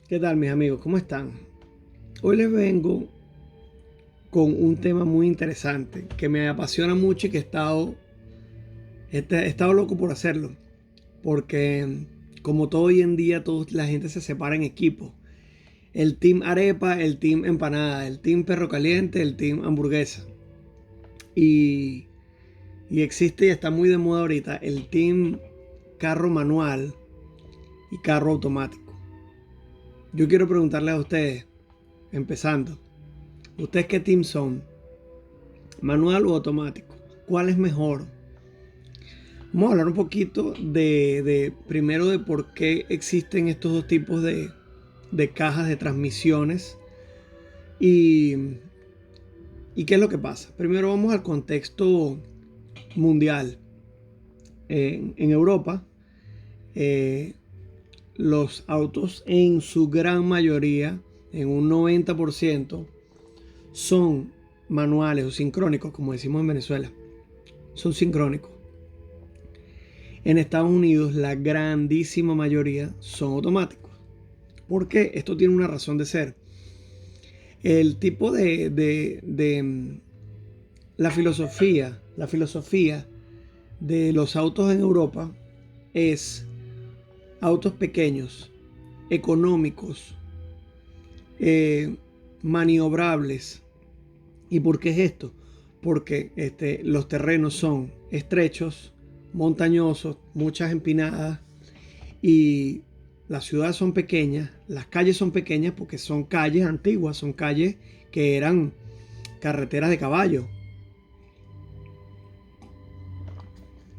¿Qué tal, mis amigos? ¿Cómo están? Hoy les vengo con un tema muy interesante que me apasiona mucho y que he estado loco por hacerlo. Porque como todo hoy en día, la gente se separa en equipos. El team arepa, el team empanada, el team perro caliente, el team hamburguesa. Y, y existe y está muy de moda ahorita el team carro manual y carro automático. Yo quiero preguntarles a ustedes, empezando, ¿ustedes qué team son? ¿Manual o automático? ¿Cuál es mejor? Vamos a hablar un poquito primero de por qué existen estos dos tipos de cajas de transmisiones y, y qué es lo que pasa. Primero vamos al contexto mundial. En Europa, eh, los autos en su gran mayoría, en un 90%, son manuales o sincrónicos, como decimos en Venezuela. Son sincrónicos. En Estados Unidos la grandísima mayoría son automáticos. ¿Por qué? Esto tiene una razón de ser. El tipo la filosofía de los autos en Europa es autos pequeños, económicos, eh, maniobrables. ¿Y por qué es esto? Porque los terrenos son estrechos, montañosos, muchas empinadas y las ciudades son pequeñas, las calles son pequeñas porque son calles antiguas, son calles que eran carreteras de caballo.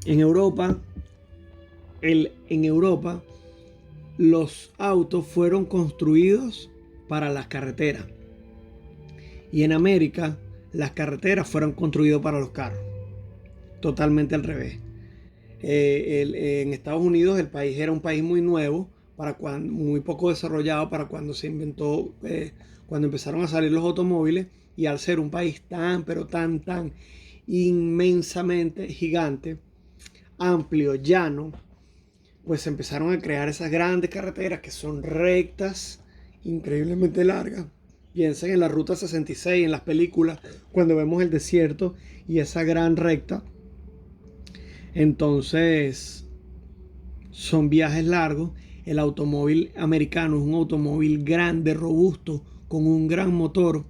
En Europa, en Europa, los autos fueron construidos para las carreteras. Y en América, las carreteras fueron construidas para los carros. Totalmente al revés. En Estados Unidos el país era un país muy nuevo, muy poco desarrollado para cuando se inventó, cuando empezaron a salir los automóviles, y al ser un país tan, pero tan inmensamente gigante, amplio, llano, pues se empezaron a crear esas grandes carreteras que son rectas, increíblemente largas. Piensen en la Ruta 66, en las películas, cuando vemos el desierto y esa gran recta. Entonces, son viajes largos. El automóvil americano es un automóvil grande, robusto, con un gran motor.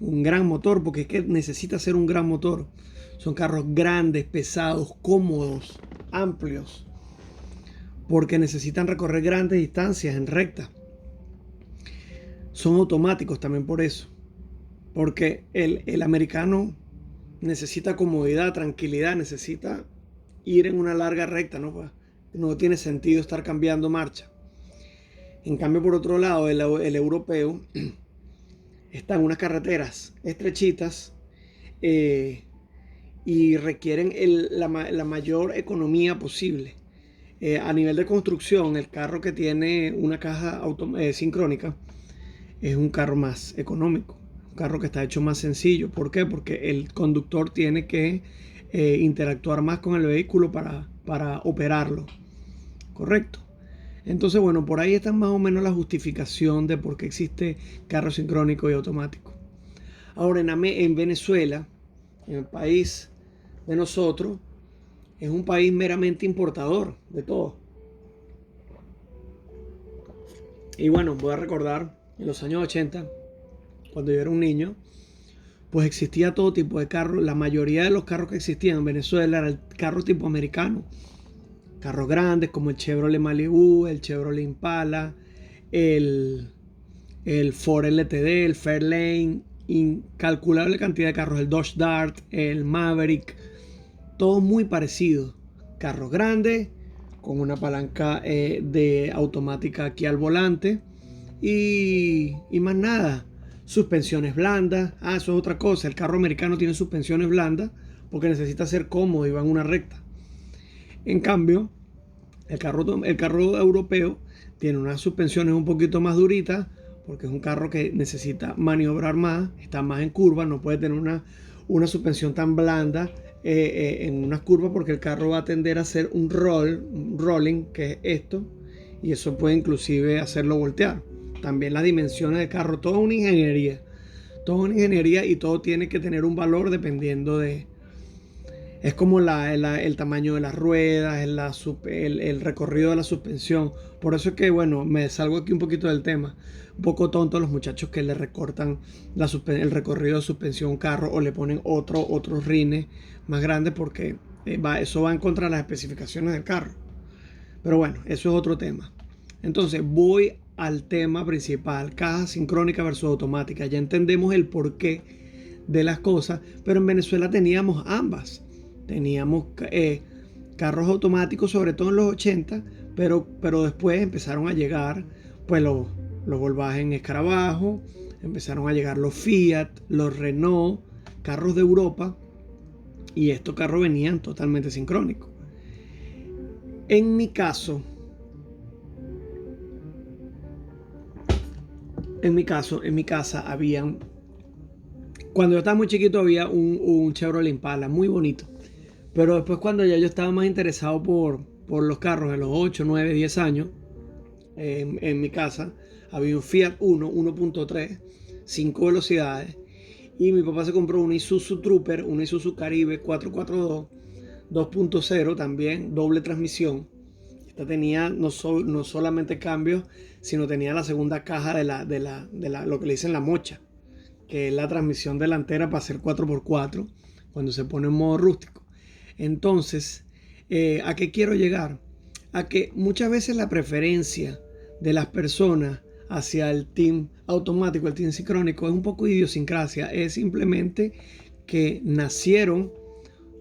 Un gran motor, porque es que necesita ser un gran motor. Son carros grandes, pesados, cómodos, amplios, porque necesitan recorrer grandes distancias en recta. Son automáticos también por eso, porque el americano necesita comodidad, tranquilidad, necesita ir en una larga recta, ¿no? Pues no tiene sentido estar cambiando marcha. En cambio, por otro lado, el europeo está en unas carreteras estrechitas, eh, y requieren la mayor economía posible. A nivel de construcción, el carro que tiene una caja sincrónica es un carro más económico, un carro que está hecho más sencillo. ¿Por qué? Porque el conductor tiene que interactuar más con el vehículo para operarlo. ¿Correcto? Entonces, bueno, por ahí está más o menos la justificación de por qué existe carro sincrónico y automático. Ahora, en Venezuela, en el país de nosotros, es un país meramente importador de todo. Y bueno, voy a recordar en los años 80, cuando yo era un niño, pues existía todo tipo de carros. La mayoría de los carros que existían en Venezuela era el carro tipo americano. Carros grandes como el Chevrolet Malibu, el Chevrolet Impala, el, el Ford LTD, el Fairlane, incalculable cantidad de carros, el Dodge Dart, el Maverick, todo muy parecido. Carros grandes, con una palanca de automática aquí al volante y más nada. Suspensiones blandas. Eso es otra cosa. El carro americano tiene suspensiones blandas porque necesita ser cómodo y va en una recta. En cambio, el carro europeo tiene unas suspensiones un poquito más duritas porque es un carro que necesita maniobrar más, está más en curva, no puede tener una suspensión tan blanda en unas curvas porque el carro va a tender a hacer un rolling, que es esto, y eso puede inclusive hacerlo voltear. También las dimensiones del carro, todo es una ingeniería. Todo es una ingeniería y todo tiene que tener un valor dependiendo de... Es como el tamaño de las ruedas, el recorrido de la suspensión. Por eso es que, bueno, me salgo aquí un poquito del tema. Un poco tonto los muchachos que le recortan el recorrido de suspensión a un carro o le ponen otros rines más grandes porque eso va en contra de las especificaciones del carro. Pero bueno, eso es otro tema. Entonces voy al tema principal, caja sincrónica versus automática. Ya entendemos el porqué de las cosas, pero en Venezuela teníamos ambas. Teníamos carros automáticos, sobre todo en los 80, pero después empezaron a llegar pues los Volkswagen Escarabajo, empezaron a llegar los Fiat, los Renault, carros de Europa, y estos carros venían totalmente sincrónicos. En mi caso, en mi casa habían, cuando yo estaba muy chiquito había un Chevrolet Impala muy bonito. Pero después cuando ya yo estaba más interesado por los carros, en los 8, 9, 10 años, en mi casa había un Fiat Uno 1.3, 5 velocidades. Y mi papá se compró una Isuzu Trooper, una Isuzu Caribe 442, 2.0 también, doble transmisión. Esta tenía no solamente cambios, sino tenía la segunda caja de lo que le dicen la mocha, que es la transmisión delantera para hacer 4x4 cuando se pone en modo rústico. Entonces, ¿a qué quiero llegar? A que muchas veces la preferencia de las personas hacia el team automático, el team sincrónico, es un poco idiosincrasia. Es simplemente que nacieron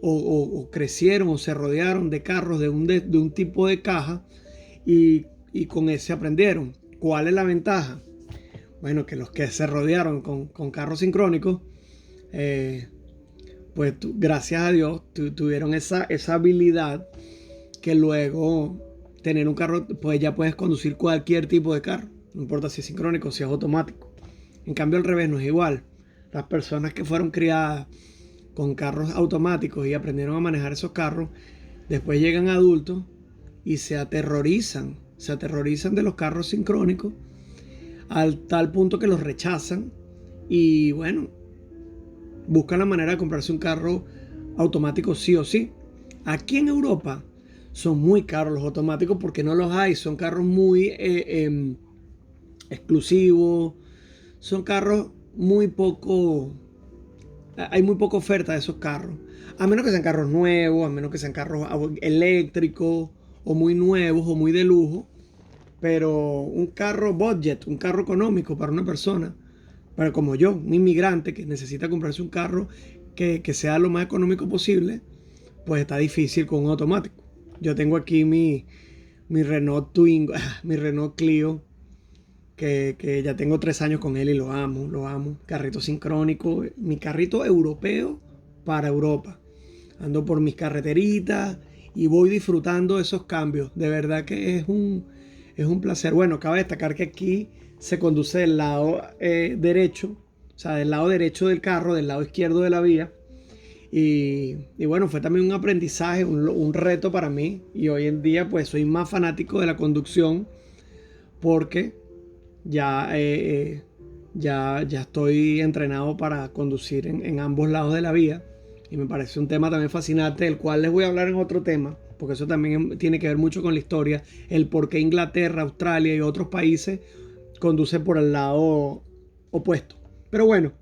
o crecieron o se rodearon de carros de un tipo de caja y con ese aprendieron. ¿Cuál es la ventaja? Bueno, que los que se rodearon con carros sincrónicos, pues gracias a Dios tuvieron esa habilidad que luego tener un carro, pues ya puedes conducir cualquier tipo de carro, no importa si es sincrónico o si es automático. En cambio al revés no es igual. Las personas que fueron criadas con carros automáticos y aprendieron a manejar esos carros, después llegan adultos y se aterrorizan de los carros sincrónicos al tal punto que los rechazan y bueno, buscan la manera de comprarse un carro automático sí o sí. Aquí en Europa son muy caros los automáticos porque no los hay, son carros muy exclusivos, son carros muy poco, hay muy poca oferta de esos carros, a menos que sean carros nuevos, a menos que sean carros eléctricos o muy nuevos o muy de lujo. Pero un carro budget, un carro económico para una persona, para como yo, un inmigrante que necesita comprarse un carro que sea lo más económico posible, pues está difícil con un automático. Yo tengo aquí mi Renault Twingo, mi Renault Clio, que ya tengo 3 años con él y lo amo, lo amo. Carrito sincrónico, mi carrito europeo para Europa. Ando por mis carreteritas y voy disfrutando de esos cambios. De verdad que es un placer. Bueno, cabe destacar que aquí se conduce del lado derecho, o sea, del lado derecho del carro, del lado izquierdo de la vía. Y bueno, fue también un aprendizaje, un reto para mí. Y hoy en día pues soy más fanático de la conducción porque ya estoy entrenado para conducir en ambos lados de la vía. Y me parece un tema también fascinante, del cual les voy a hablar en otro tema, porque eso también tiene que ver mucho con la historia, el por qué Inglaterra, Australia y otros países conducen por el lado opuesto. Pero bueno,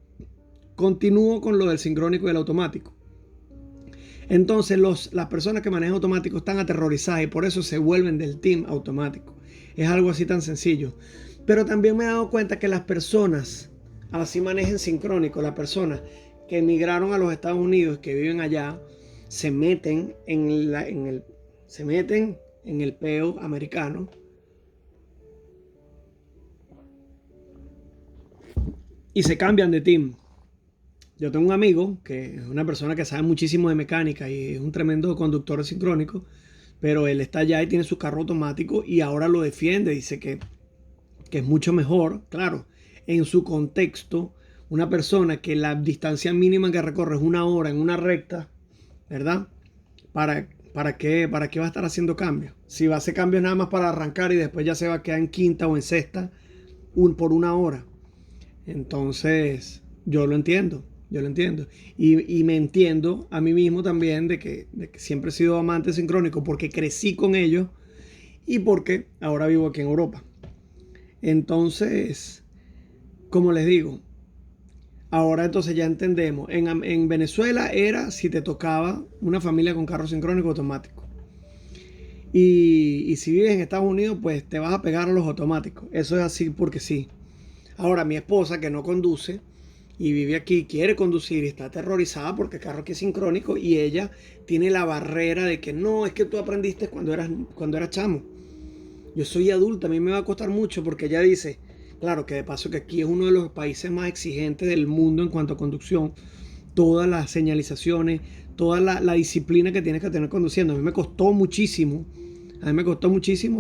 continúo con lo del sincrónico y el automático. Entonces las personas que manejan automático están aterrorizadas y por eso se vuelven del team automático. Es algo así tan sencillo. Pero también me he dado cuenta que las personas, así manejen sincrónico, las personas que emigraron a los Estados Unidos, que viven allá, se meten en el peo americano y se cambian de team. Yo tengo un amigo que es una persona que sabe muchísimo de mecánica y es un tremendo conductor sincrónico, pero él está allá y tiene su carro automático y ahora lo defiende, dice que es mucho mejor, claro, en su contexto. Una persona que la distancia mínima que recorre es 1 hora en una recta, ¿verdad? ¿Para qué va a estar haciendo cambios? Si va a hacer cambios nada más para arrancar y después ya se va a quedar en quinta o en sexta por una hora. Entonces, yo lo entiendo. Y me entiendo a mí mismo también de que siempre he sido amante sincrónico porque crecí con ellos y porque ahora vivo aquí en Europa. Entonces, como les digo, ahora entonces ya entendemos. En Venezuela era si te tocaba una familia con carro sincrónico automático. Y si vives en Estados Unidos, pues te vas a pegar a los automáticos. Eso es así porque sí. Ahora, mi esposa, que no conduce y vive aquí, quiere conducir y está aterrorizada porque el carro aquí es sincrónico y ella tiene la barrera de que no, es que tú aprendiste cuando eras chamo. Yo soy adulta, a mí me va a costar mucho porque ella dice, claro que de paso que aquí es uno de los países más exigentes del mundo en cuanto a conducción, todas las señalizaciones, toda la disciplina que tienes que tener conduciendo. A mí me costó muchísimo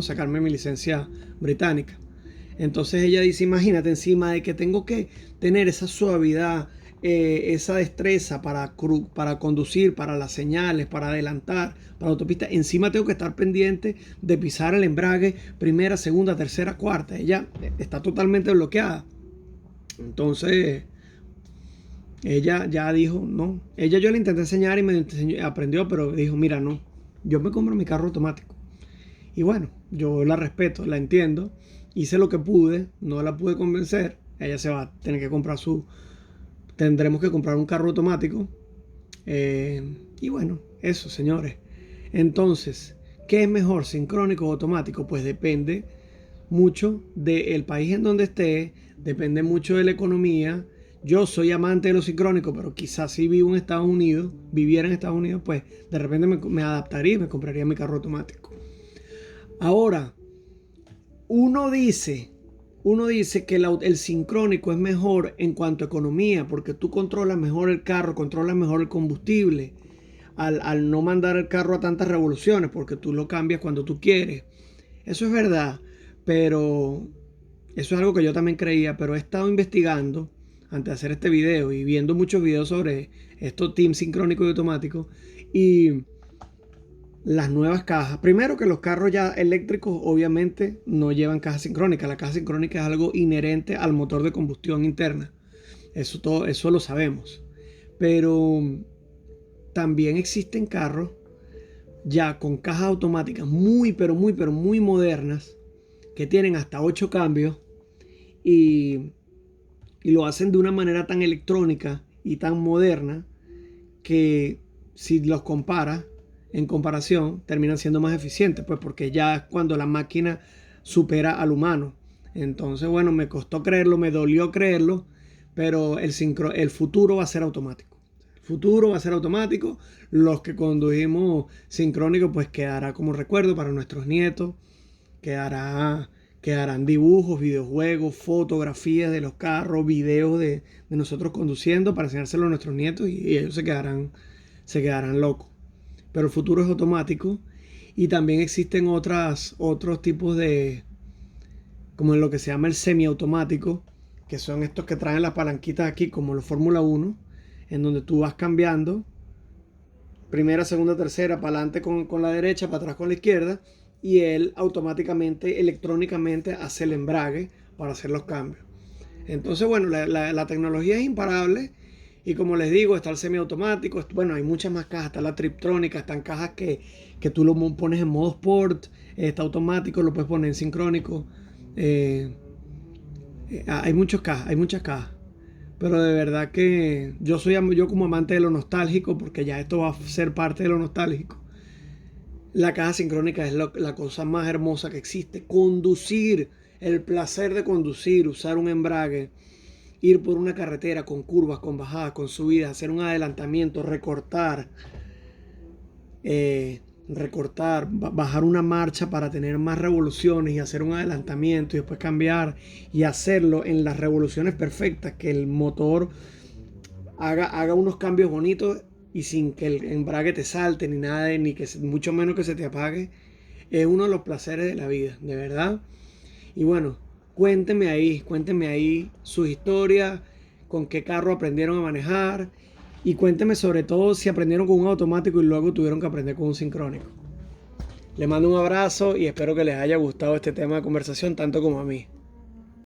sacarme mi licencia británica. Entonces ella dice, imagínate encima de que tengo que tener esa suavidad, esa destreza para conducir, para las señales, para adelantar, para la autopista. Encima tengo que estar pendiente de pisar el embrague, primera, segunda, tercera, cuarta. Ella está totalmente bloqueada. Entonces, ella ya dijo, no. Yo le intenté enseñar y aprendió, pero dijo, mira, no. Yo me compro mi carro automático. Y bueno, yo la respeto, la entiendo. Hice lo que pude, no la pude convencer. Ella se va a tener que comprar tendremos que comprar un carro automático. Y bueno, eso, señores. Entonces, ¿qué es mejor, sincrónico o automático? Pues depende mucho del país en donde esté, depende mucho de la economía. Yo soy amante de los sincrónicos, pero quizás si viviera en Estados Unidos, pues de repente me adaptaría y me compraría mi carro automático. Ahora, uno dice que el sincrónico es mejor en cuanto a economía, porque tú controlas mejor el carro, controlas mejor el combustible, al no mandar el carro a tantas revoluciones, porque tú lo cambias cuando tú quieres. Eso es verdad, pero eso es algo que yo también creía, pero he estado investigando antes de hacer este video y viendo muchos videos sobre estos teams sincrónicos y automáticos y las nuevas cajas. Primero que los carros ya eléctricos obviamente no llevan caja sincrónica. La caja sincrónica es algo inherente al motor de combustión interna. Eso lo sabemos. Pero también existen carros ya con cajas automáticas pero muy modernas que tienen hasta 8 cambios y lo hacen de una manera tan electrónica y tan moderna que si los comparas, en comparación, terminan siendo más eficientes, pues porque ya es cuando la máquina supera al humano. Entonces, bueno, me costó creerlo, me dolió creerlo, pero el futuro va a ser automático. El futuro va a ser automático. Los que condujimos sincrónico, pues quedará como recuerdo para nuestros nietos. Quedarán dibujos, videojuegos, fotografías de los carros, videos de nosotros conduciendo para enseñárselo a nuestros nietos y ellos se quedarán locos. Pero el futuro es automático y también existen otros tipos como en lo que se llama el semiautomático, que son estos que traen las palanquitas aquí, como los Fórmula 1, en donde tú vas cambiando primera, segunda, tercera, para adelante con la derecha, para atrás con la izquierda, y él automáticamente, electrónicamente, hace el embrague para hacer los cambios. Entonces, bueno, la tecnología es imparable. Y como les digo, está el semiautomático. Bueno, hay muchas más cajas. Está la triptrónica. Están cajas que tú lo pones en modo sport. Está automático, lo puedes poner en sincrónico. Hay muchas cajas. Pero de verdad que yo como amante de lo nostálgico, porque ya esto va a ser parte de lo nostálgico. La caja sincrónica es la cosa más hermosa que existe. Conducir, el placer de conducir, usar un embrague, ir por una carretera con curvas, con bajadas, con subidas, hacer un adelantamiento, bajar una marcha para tener más revoluciones y hacer un adelantamiento y después cambiar y hacerlo en las revoluciones perfectas, que el motor haga unos cambios bonitos y sin que el embrague te salte ni nada, ni que mucho menos que se te apague. Es uno de los placeres de la vida, de verdad. Y bueno, cuéntenme ahí sus historias, con qué carro aprendieron a manejar Y cuénteme sobre todo si aprendieron con un automático y luego tuvieron que aprender con un sincrónico. Les mando un abrazo y espero que les haya gustado este tema de conversación tanto como a mí.